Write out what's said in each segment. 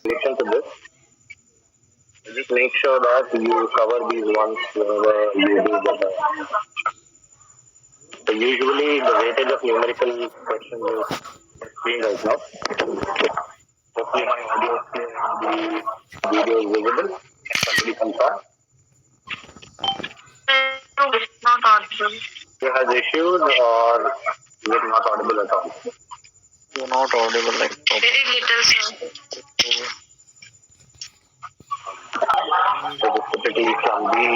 Listen to this. Just make sure that you cover these ones whenever you do better. So usually the weightage of numerical questions is screen right now. Hopefully my audio is clear and the video is visible. Can somebody confirm? No, it's not audible. It has issues or is it not audible at all? You're not audible like Very little, sir. So this typically from the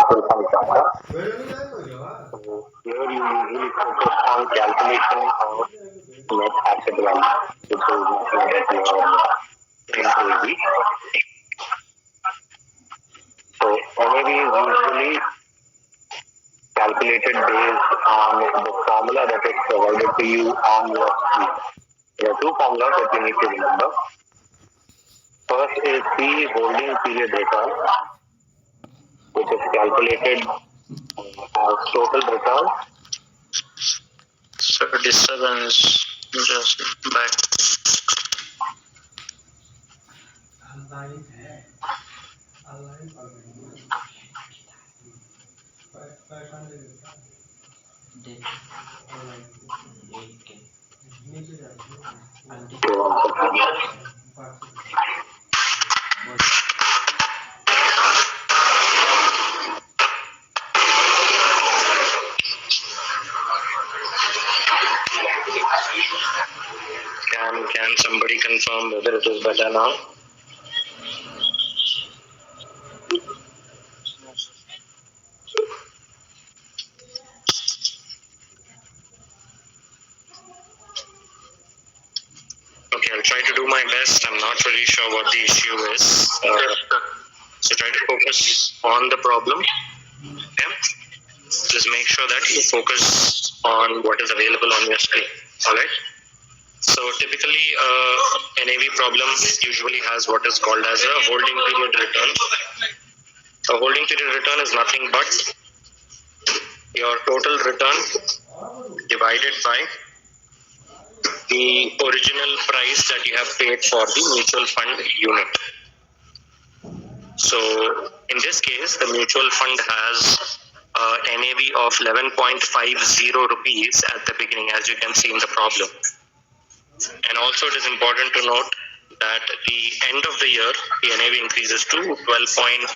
full fund chapter. So here you usually focus on calculation of net asset value, which is nothing but your NAV. So NAV is usually calculated based on the formula that is provided to you on your screen. There are two formulas that you need to remember. First is the holding period return, which is calculated as total return. so disturbance just back. Can somebody confirm whether it is better now? Okay, I'll try to do my best. I'm not really sure what the issue is. So try to focus on the problem. Okay? Just make sure that you focus on what is available on your screen. Alright? So typically, NAV problem usually has what is called as a holding period return. A holding period return is nothing but your total return divided by the original price that you have paid for the mutual fund unit. So in this case, the mutual fund has NAV of 11.50 rupees at the beginning, as you can see in the problem. And also it is important to note that at the end of the year, the NAV increases to 12.10.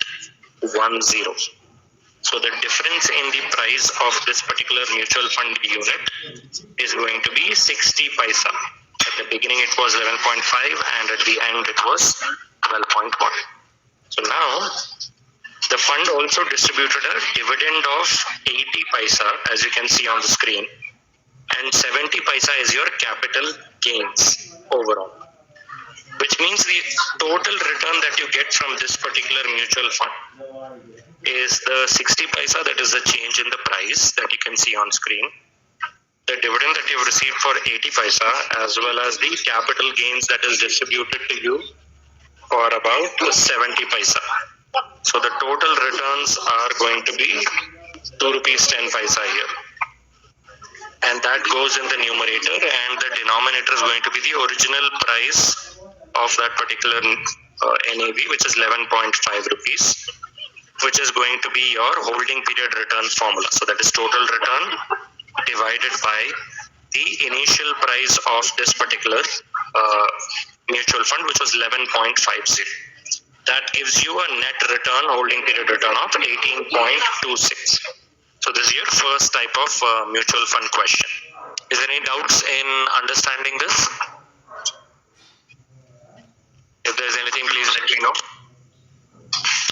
So the difference in the price of this particular mutual fund unit is going to be 60 paisa. At the beginning it was 11.5 and at the end it was 12.1. So now the fund also distributed a dividend of 80 paisa, as you can see on the screen, and 70 paisa is your capital gains overall, which means the total return that you get from this particular mutual fund is the 60 paisa, that is the change in the price that you can see on screen, the dividend that you have received for 80 paisa, as well as the capital gains that is distributed to you for about 70 paisa. So the total returns are going to be 2 rupees 10 paisa here. And that goes in the numerator, and the denominator is going to be the original price of that particular NAV, which is 11.5 rupees, which is going to be your holding period return formula. So that is total return divided by the initial price of this particular mutual fund, which was 11.50. That gives you a net return, holding period return of 18.26. So this is your first type of mutual fund question. Is there any doubts in understanding this? If there is anything, please let me know.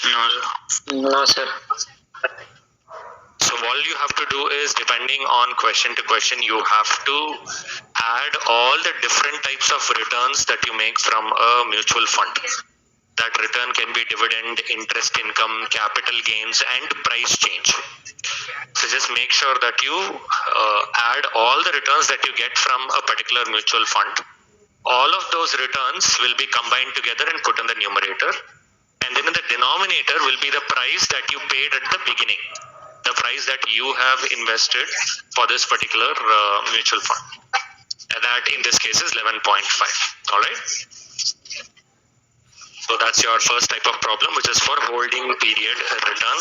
No, sir. No, sir. So all you have to do is, depending on question to question, you have to add all the different types of returns that you make from a mutual fund. That return can be dividend, interest income, capital gains, and price change. So just make sure that you add all the returns that you get from a particular mutual fund. All of those returns will be combined together and put in the numerator. And then in the denominator will be the price that you paid at the beginning, the price that you have invested for this particular mutual fund. And that in this case is 11.5. All right. that's your first type of problem, which is for holding period return.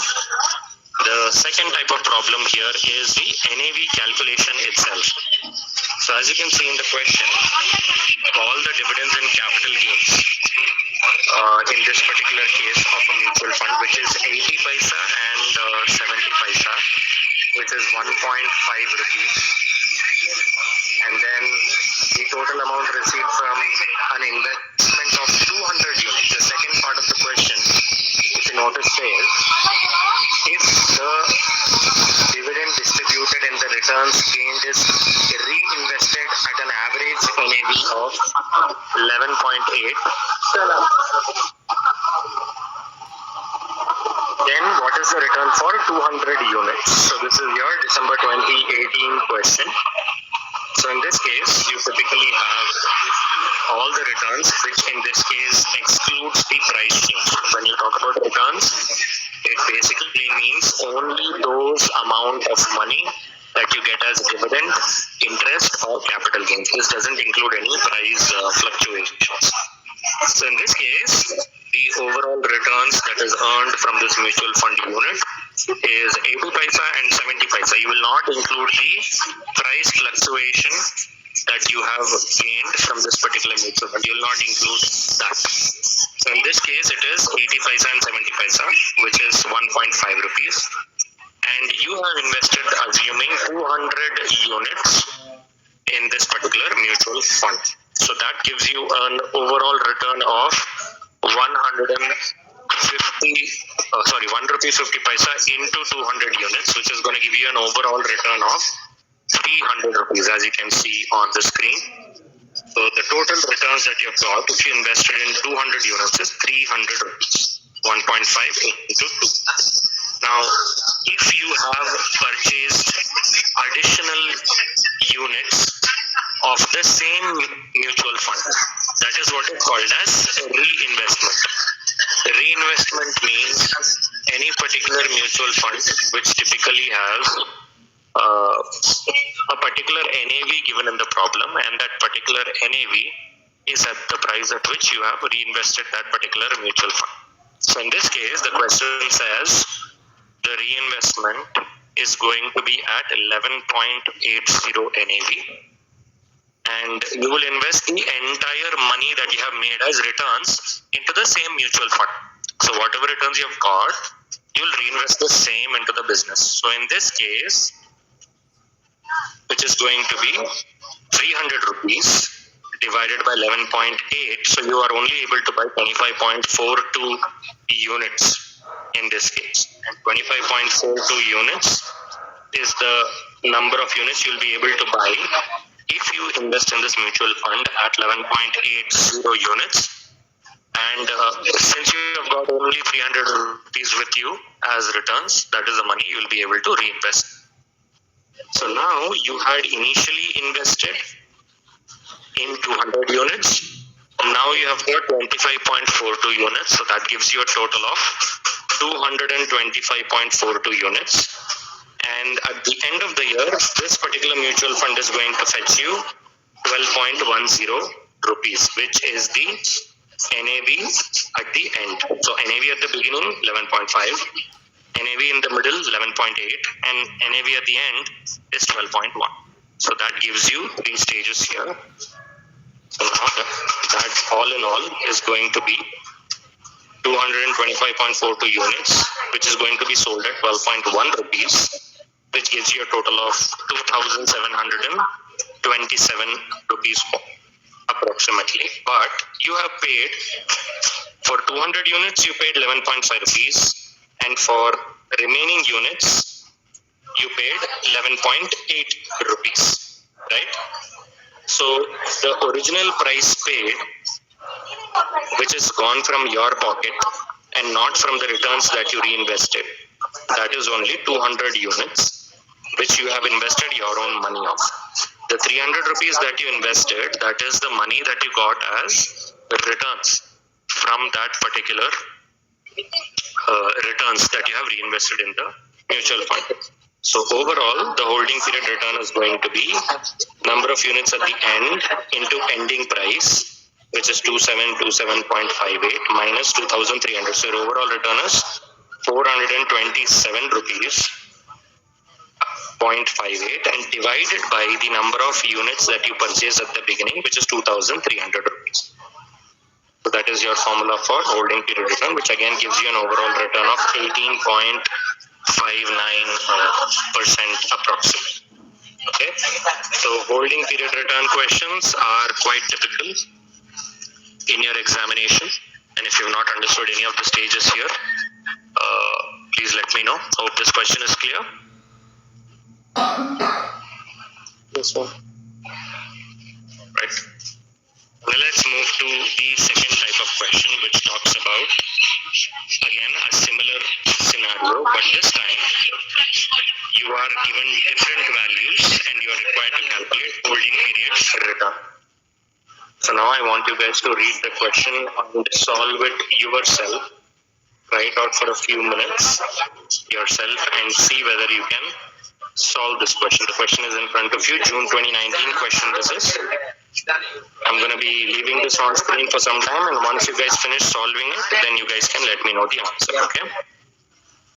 The second type of problem here is the NAV calculation itself. So as you can see in the question, all the dividends and capital gains in this particular case of a mutual fund, which is 80 paisa and 70 paisa, which is 1.5 rupees. And then the total amount received from an investment of 200 units. The second part of the question, if you notice, says if the dividend distributed and the returns gained is reinvested at an average NAV of 11.8, then what is the return for 200 units? So this is your December 2018 question. So in this case, you typically have all the returns, which in this case excludes the price change. When you talk about returns, it basically means only those amount of money that you get as dividend, interest, or capital gains. This doesn't include any price fluctuations. So in this case, the overall returns that is earned from this mutual fund unit is 80 paisa and 70 paisa. You will not include the price fluctuation that you have gained from this particular mutual fund. You will not include that. So in this case, it is 80 paisa and 70 paisa, which is 1.5 rupees. And you have invested assuming 200 units in this particular mutual fund. So that gives you an overall return of 1 rupee 50 paisa into 200 units, which is going to give you an overall return of 300 rupees, as you can see on the screen. So the total returns that you have got if you invested in 200 units is 300 rupees, 1.5 into 2. Now, if you have purchased additional units of the same mutual fund, that is what is called as reinvestment. Reinvestment means any particular mutual fund which typically has a particular NAV given in the problem, and that particular NAV is at the price at which you have reinvested that particular mutual fund. So in this case, the question says the reinvestment is going to be at 11.80 NAV, and you will invest the entire money that you have made as returns into the same mutual fund. So whatever returns you have got, you will reinvest the same into the business. So in this case, which is going to be 300 rupees divided by 11.8, so you are only able to buy 25.42 units in this case. And 25.42 units is the number of units you will be able to buy if you invest in this mutual fund at 11.80 units. And since you have got only 300 rupees with you as returns, that is the money you will be able to reinvest. So now you had initially invested in 200 units. Now you have got 25.42 units. So that gives you a total of 225.42 units. And at the end of the year, this particular mutual fund is going to fetch you 12.10 rupees, which is the NAV at the end. So NAV at the beginning, 11.5. NAV in the middle, 11.8, and NAV at the end is 12.1. So that gives you three stages here. So now that all in all is going to be 225.42 units, which is going to be sold at 12.1 rupees, which gives you a total of 2,727 rupees approximately. But you have paid for 200 units, you paid 11.5 rupees. And for remaining units, you paid 11.8 rupees, right? So the original price paid, which is gone from your pocket and not from the returns that you reinvested, that is only 200 units, which you have invested your own money of. The 300 rupees that you invested, that is the money that you got as returns from that particular returns that you have reinvested in the mutual fund. So overall, the holding period return is going to be number of units at the end into ending price which is 2727.58 minus 2300. So your overall return is 427 rupees 0.58 and divided by the number of units that you purchased at the beginning, which is 2300 rupees. So that is your formula for holding period return, which again gives you an overall return of 18.59% approximately. Okay, so holding period return questions are quite typical in your examination, and if you've not understood any of the stages here, please let me know. Hope this question is clear. Yes, sir. Right. Now let's move to the second type of question, which talks about again a similar scenario, but this time you are given different values and you are required to calculate holding period return. So now I want you guys to read the question and solve it yourself. Write out for a few minutes yourself and see whether you can solve this question. The question is in front of you, June 2019 question this is. I'm going to be leaving this on screen for some time, and once you guys finish solving it, then you guys can let me know the answer, okay?